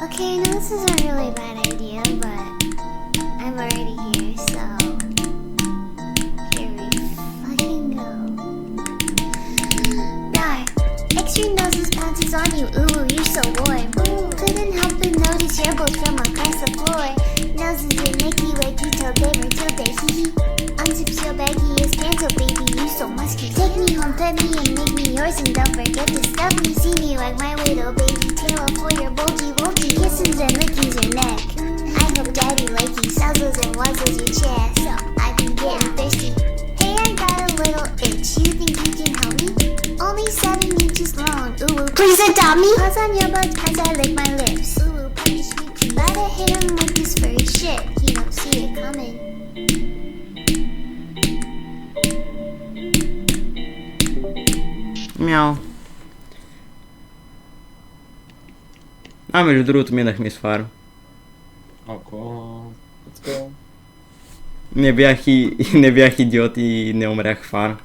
Okay, I know this is a really bad idea, but I'm already here, so here we fucking go. Rawr! Extreme noses pounces on you, ooh, you're so warm. Couldn't help but notice your bolt from across the floor. Noses in Mickey, wakey, till day, hee hee. Unzips your baggiest pants, oh baby, you so musky. Take me home, pet me, and make me yours, and don't forget to stuff me. See me like my little baby tail for your bulgy wonky kisses and lickies your neck. I hope daddy likes you, suzzles and wuzzles your chest. So I've been getting thirsty. Hey, I got a little itch, you think you can help me? Only 7 inches long, ooh, please adopt me. Paws on your butt as I lick my lips. Ooh, punish me, you better hit him with this furry shit. You don't see it coming. Miau. Máme już drut, minach MISFIRE. Oko, let's go. Не бях идиот и не умрях фар.